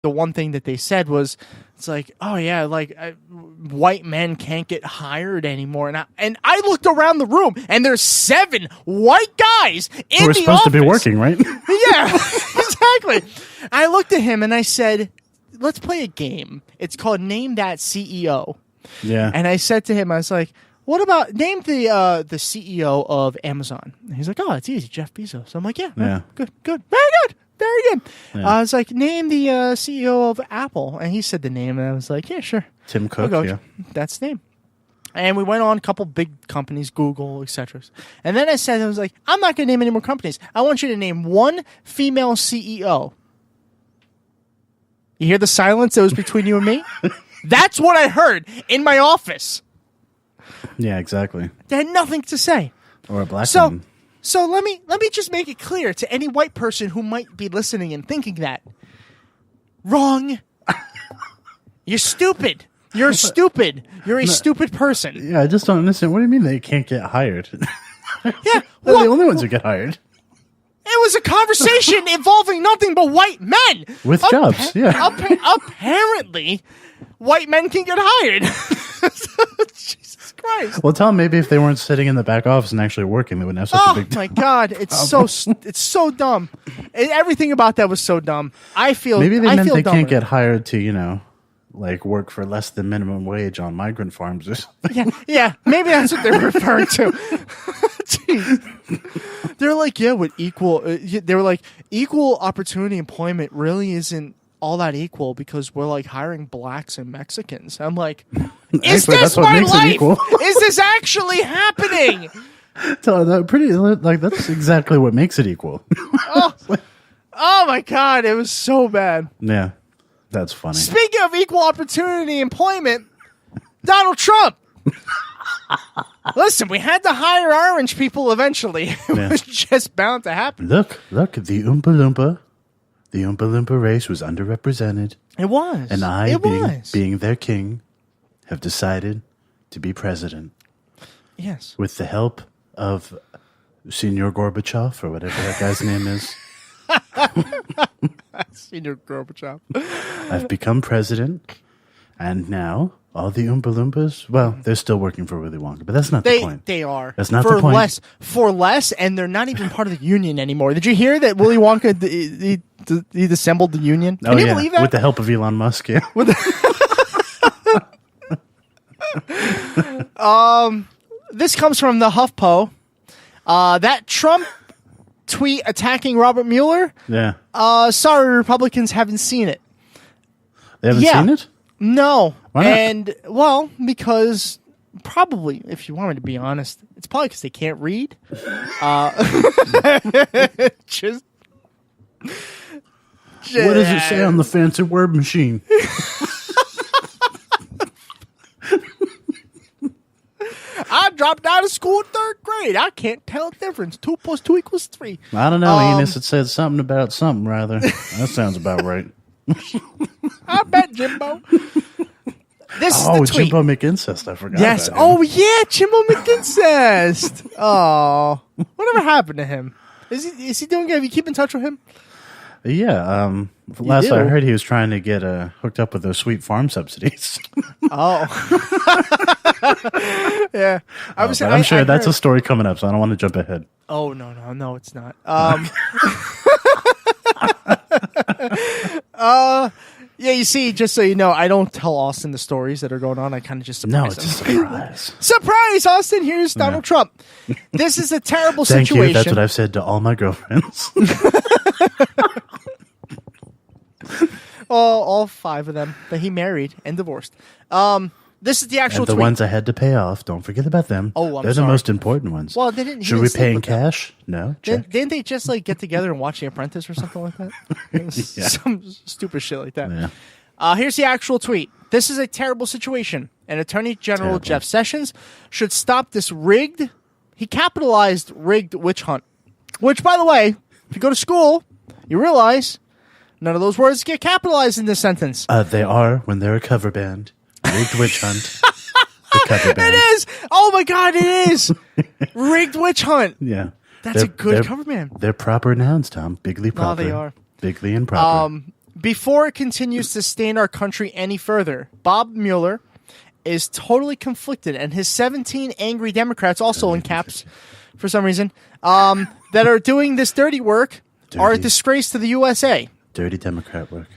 the one thing that they said was, it's like, oh yeah, like white men can't get hired anymore. And I looked around the room, and there's 7 white guys in the office. Who are supposed to be working, right? Yeah, exactly. I looked at him and I said, let's play a game. It's called Name That CEO. Yeah. And I said to him, I was like, what about name the CEO of Amazon? And he's like, oh, it's easy, Jeff Bezos. I'm like, yeah. Good, very good. Very good. Yeah. I was like, name the CEO of Apple. And he said the name, and I was like, yeah, sure. Tim Cook, yeah. That's the name. And we went on a couple big companies, Google, etc. And then I was like, I'm not going to name any more companies. I want you to name one female CEO. You hear the silence that was between you and me? That's what I heard in my office. Yeah, exactly. They had nothing to say. Or a black woman. So let me just make it clear to any white person who might be listening and thinking that. Wrong. You're stupid. You're stupid. You're a stupid person. Yeah, I just don't understand. What do you mean they can't get hired? Yeah. They're the only ones who get hired. It was a conversation involving nothing but white men. With jobs, yeah. Apparently, white men can get hired. Jesus Christ. Well, tell them maybe if they weren't sitting in the back office and actually working, they wouldn't have such a big deal. Oh, my God. It's so dumb. Everything about that was so dumb. Maybe they meant they can't get hired to, like work for less than minimum wage on migrant farms or something. Yeah. Maybe that's what they're referring to. Jeez. They're like, yeah, with they were like, equal opportunity employment really isn't all that equal because we're like hiring blacks and Mexicans. I'm like, is this my life? Is this actually happening? That's exactly what makes it equal. Oh my God, it was so bad. Yeah, that's funny. Speaking of equal opportunity employment, Donald Trump. Listen, we had to hire orange people eventually. It was just bound to happen. Look, the Oompa Loompa race was underrepresented. It was. And I, being their king, have decided to be president. Yes. With the help of Senor Gorbachev, or whatever that guy's name is. Senor Gorbachev. I've become president, and now all the Oompa Loompas, well, they're still working for Willy Wonka, but that's not the point. They are. That's not the point. For less, and they're not even part of the union anymore. Did you hear that Willy Wonka, he disassembled the union? Can you believe that? With the help of Elon Musk, yeah. This comes from the HuffPo. That Trump tweet attacking Robert Mueller. Yeah. Sorry, Republicans haven't seen it. They haven't seen it? No. Why not? And, well, because probably, if you want me to be honest, it's probably because they can't read. Just what does it say on the fancy word machine? I dropped out of school in 3rd grade. I can't tell the difference. 2 + 2 = 3. I don't know, Enos. It said something about something, rather. That sounds about right. I bet, Jimbo. This is the tweet. Jimbo McIncest. I forgot. Yes. About him. Oh, yeah, Jimbo McIncest. Oh, whatever happened to him? Is he doing good? Have you keep in touch with him? Yeah. Last I heard, he was trying to get hooked up with those sweet farm subsidies. Oh. Yeah. I'm sure that's a story coming up, so I don't want to jump ahead. Oh, no, it's not. Yeah, you see, just so you know, I don't tell Austin the stories that are going on. I kind of just surprise him. No, it's a surprise. Surprise, Austin! Here's Donald Trump. This is a terrible Thank situation. You. That's what I've said to all my girlfriends. All 5 of them that he married and divorced. This is the actual the tweet. ones I had to pay off. Don't forget about them. Oh, I'm They're sorry. the most important ones. Well, they didn't. Should we pay in cash? No. Didn't they just like get together and watch The Apprentice or something like that? Yeah. Some stupid shit like that. Yeah. Here's the actual tweet. This is a terrible situation. And Attorney General Jeff Sessions should stop this rigged. He capitalized rigged witch hunt. Which, by the way, if you go to school, you realize none of those words get capitalized in this sentence. They are when they're a cover band. Rigged witch hunt. The cover band. It is. Oh my God, it is. Rigged witch hunt. Yeah. That's a good cover band. They're proper nouns, Tom. Bigly proper. No, they are. Bigly and proper. Before it continues to stain our country any further, Bob Mueller is totally conflicted, and his 17 angry Democrats, also in caps for some reason, that are doing this dirty work are a disgrace to the USA. Dirty Democrat work.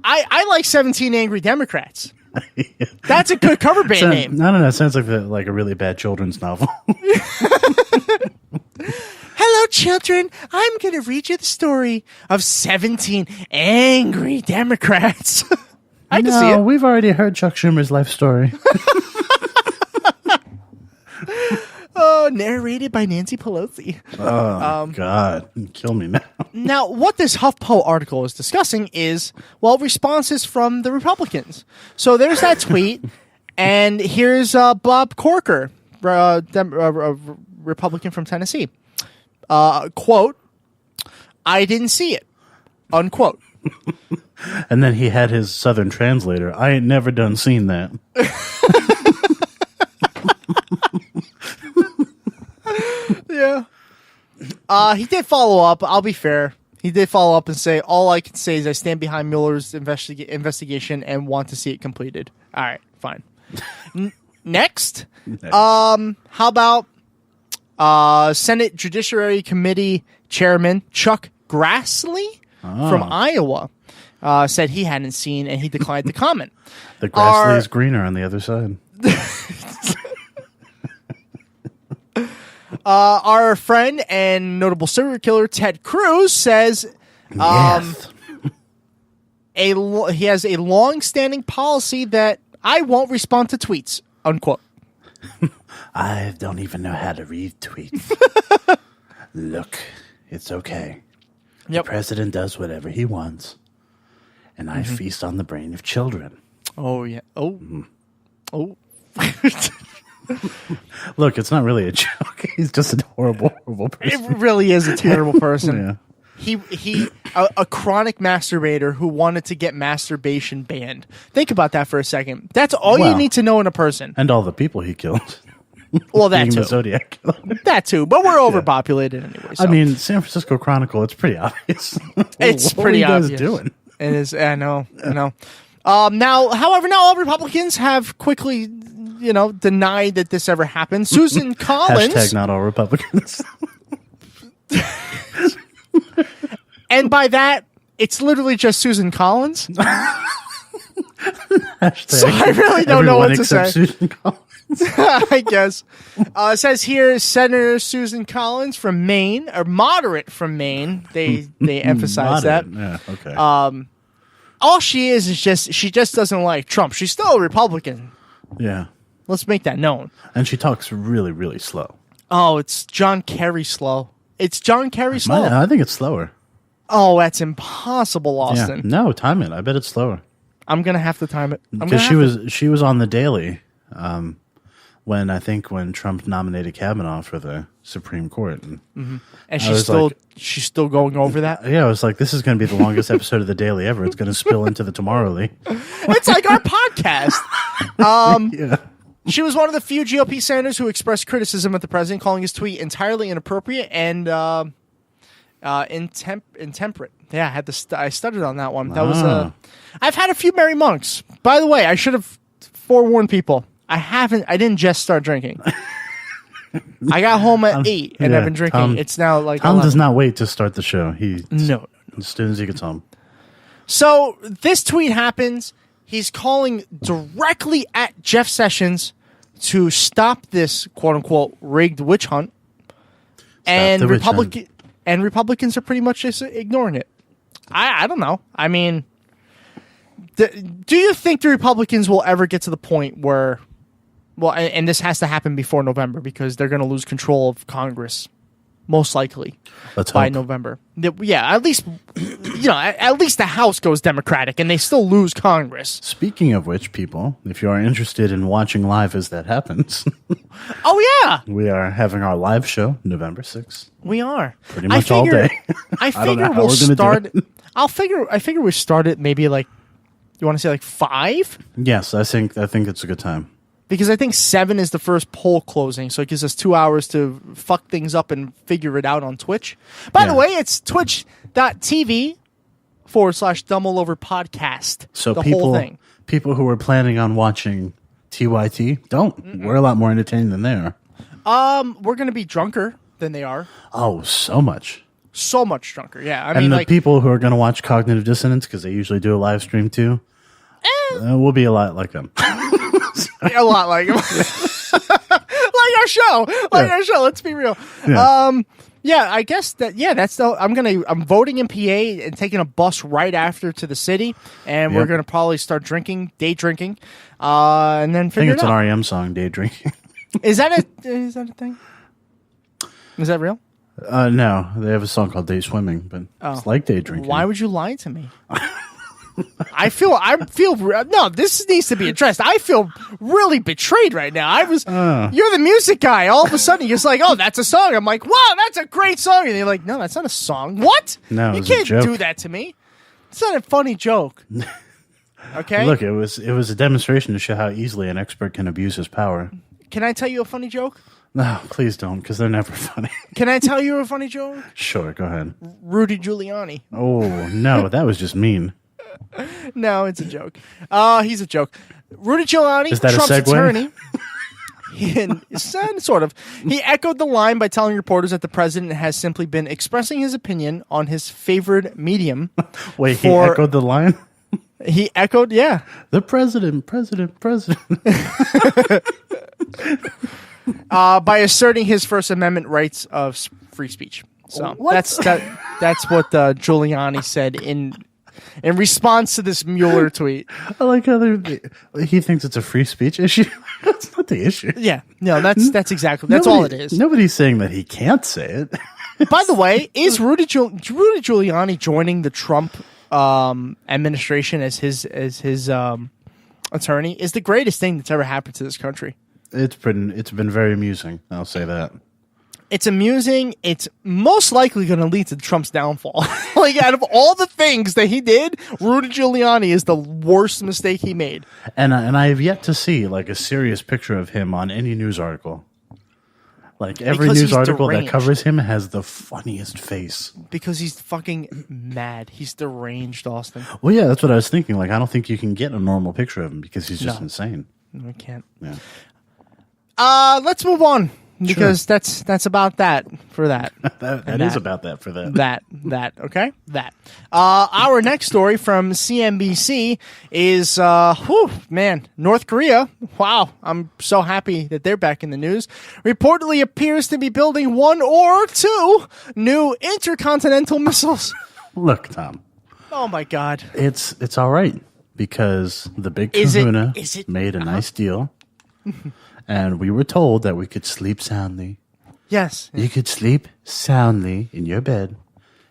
I like 17 Angry Democrats. That's a good cover band name. I don't know. It sounds like a really bad children's novel. Hello, children. I'm going to read you the story of 17 Angry Democrats. I can see it. We've already heard Chuck Schumer's life story. Oh, narrated by Nancy Pelosi. Oh, God. Kill me now. Now, what this HuffPo article is discussing is, responses from the Republicans. So there's that tweet, and here's Bob Corker, Republican from Tennessee. Quote, I didn't see it. Unquote. And then he had his Southern translator. I ain't never done seen that. Yeah. He did follow up. I'll be fair. He did follow up and say, all I can say is I stand behind Mueller's investigation and want to see it completed. All right, fine. Next. How about Senate Judiciary Committee Chairman Chuck Grassley from Iowa said he hadn't seen and he declined to comment. The Grassley is greener on the other side. Our friend and notable serial killer Ted Cruz says Yes. he has a long-standing policy that I won't respond to tweets, unquote. I don't even know how to read tweets. Look, it's okay. Yep. The president does whatever he wants, and I feast on the brain of children. Oh, yeah. Oh. Oh. Look, it's not really a joke. He's just a horrible, horrible person. It really is a terrible person. Yeah. He a chronic masturbator who wanted to get masturbation banned. Think about that for a second. That's all you need to know in a person. And all the people he killed. Well, that too. The Zodiac Killer. That too. But we're overpopulated anyway. So. I mean, San Francisco Chronicle, it's pretty obvious. It's what pretty are you guys obvious. doing? It is. I know. Now, however, all Republicans have quickly, denied that this ever happened. Susan Collins. Hashtag not all Republicans. And by that, it's literally just Susan Collins. Hashtag So I really don't know what to say. Susan Collins. I guess. It says here, Senator Susan Collins from Maine, or moderate from Maine. They emphasize that. Yeah, okay. All she is she just doesn't like Trump. She's still a Republican. Yeah. Let's make that known. And she talks really, really slow. Oh, it's John Kerry slow. It's John Kerry slow. I think it's slower. Oh, that's impossible, Austin. Yeah. No, time it. I bet it's slower. I'm gonna have to time it. Because she was on the Daily when Trump nominated Kavanaugh for the Supreme Court, and she's still going over that. Yeah, I was like, this is going to be the longest episode of the Daily ever. It's going to spill into the Tomorrow League. It's like our podcast. Yeah. She was one of the few GOP senators who expressed criticism of the president, calling his tweet entirely inappropriate and intemperate. Yeah, I stuttered on that one. That was I've had a few merry monks. By the way, I should have forewarned people. I didn't just start drinking. I got home at 8 and I've been drinking. It's now like Tom 11. does not wait to start the show. No. As soon as he gets home. So this tweet happens. He's calling directly at Jeff Sessions to stop this quote unquote rigged witch hunt. And Republicans are pretty much just ignoring it. I don't know. I mean, do you think the Republicans will ever get to the point where, and this has to happen before November because they're going to lose control of Congress, most likely by November. Yeah, at least the House goes Democratic and they still lose Congress. Speaking of which, people, if you are interested in watching live as that happens, oh yeah, we are having our live show November 6th. We are pretty much all day. I figure we'll start. I figure we start it maybe like. You want to say like 5? Yes, I think it's a good time. Because I think 7 is the first poll closing, so it gives us 2 hours to fuck things up and figure it out on Twitch. By the way, it's twitch.tv YouTube.com/Dumb All Over Podcast. So the whole thing. People who are planning on watching TYT, don't. We're a lot more entertaining than they are. We're going to be drunker than they are. Oh, so much. So much drunker, yeah. I and mean, the people who are going to watch Cognitive Dissonance, because they usually do a live stream too, we'll be a lot like them. A lot like them. Like our show. Our show, let's be real. Yeah. I guess that's I'm voting in PA and taking a bus right after to the city, and we're going to probably start day drinking, and then figure it out. I think it's an REM song, Day Drinking. Is that a thing? Is that real? No, they have a song called Day Swimming, but it's like day drinking. Why would you lie to me? I feel no, this needs to be addressed. I feel really betrayed right now. You're the music guy. All of a sudden, you're just like, oh, that's a song. I'm like, wow, that's a great song. And you're like, no, that's not a song. What? No, you can't do that to me. It's not a funny joke. Okay? Look, it was a demonstration to show how easily an expert can abuse his power. Can I tell you a funny joke? No, please don't, because they're never funny. Can I tell you a funny joke? Sure, go ahead. Rudy Giuliani. Oh, no, that was just mean. No, it's a joke. He's a joke. Rudy Giuliani, is that Trump's a segue? attorney, sort of. He echoed the line by telling reporters that the president has simply been expressing his opinion on his favored medium. Wait, he echoed the line? He echoed, yeah. The president. By asserting his First Amendment rights of free speech. So that's what Giuliani said in response to this Mueller tweet. I like how he thinks it's a free speech issue. That's not the issue. Yeah, no, that's exactly all it is. Nobody's saying that he can't say it. By the way, is Rudy Giuliani joining the Trump administration as his attorney? Is the greatest thing that's ever happened to this country. It's been very amusing. I'll say that. It's amusing. It's most likely going to lead to Trump's downfall. Like, out of all the things that he did, Rudy Giuliani is the worst mistake he made. And I have yet to see like a serious picture of him on any news article. Like every news article that covers him has the funniest face. Because he's fucking mad. He's deranged, Austin. Well, yeah, that's what I was thinking. Like, I don't think you can get a normal picture of him because he's just insane. No, I can't. Yeah. Let's move on. Because that's about that for that. that is about that for that. Okay? That. Our next story from CNBC is, North Korea. Wow, I'm so happy that they're back in the news. Reportedly appears to be building 1 or 2 new intercontinental missiles. Look, Tom. Oh, my God. It's all right because the big kahuna made a nice deal. And we were told that we could sleep soundly. Yes. You could sleep soundly in your bed,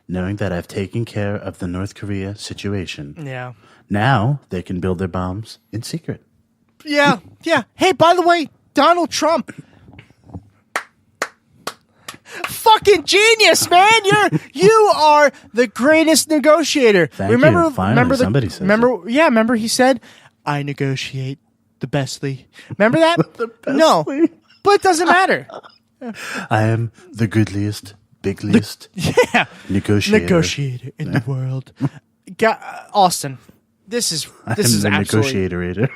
knowing that I've taken care of the North Korea situation. Yeah. Now they can build their bombs in secret. Yeah. Hey, by the way, Donald Trump. Fucking genius, man! You are the greatest negotiator. Thank you. Finally, somebody says it. Remember he said, "I negotiate the bestly." Remember that? No, but it doesn't matter. I am the goodliest, bigliest negotiator in the world. Austin, this is the absolutely negotiator.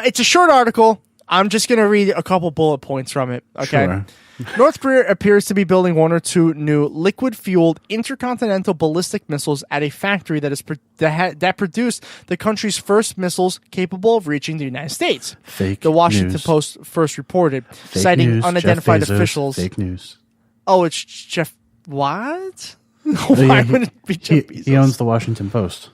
It's a short article. I'm just going to read a couple bullet points from it. Okay. Sure. North Korea appears to be building 1 or 2 new liquid-fueled intercontinental ballistic missiles at a factory that produced the country's first missiles capable of reaching the United States. The Washington Post first reported, citing unidentified officials. Fake news. Oh, it's Jeff. What? Why would it be Jeff Bezos? He owns the Washington Post.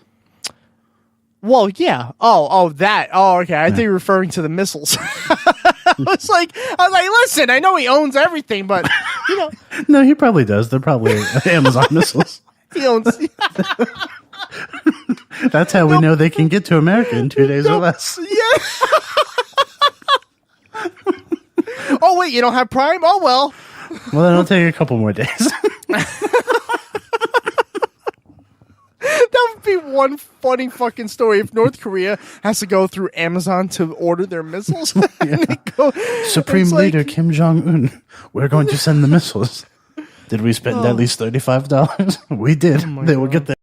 Well, yeah. Oh, that. Oh, okay. I think you're referring to the missiles. I was like, listen, I know he owns everything, but No, he probably does. They're probably Amazon missiles. He owns. That's how we know they can get to America in 2 days or less. Yeah. Oh wait, you don't have Prime? Oh well. Well, then it'll take a couple more days. That would be one funny fucking story if North Korea has to go through Amazon to order their missiles. Supreme Leader Kim Jong-un, we're going to send the missiles. Did we spend at least $35? We did. They will get that.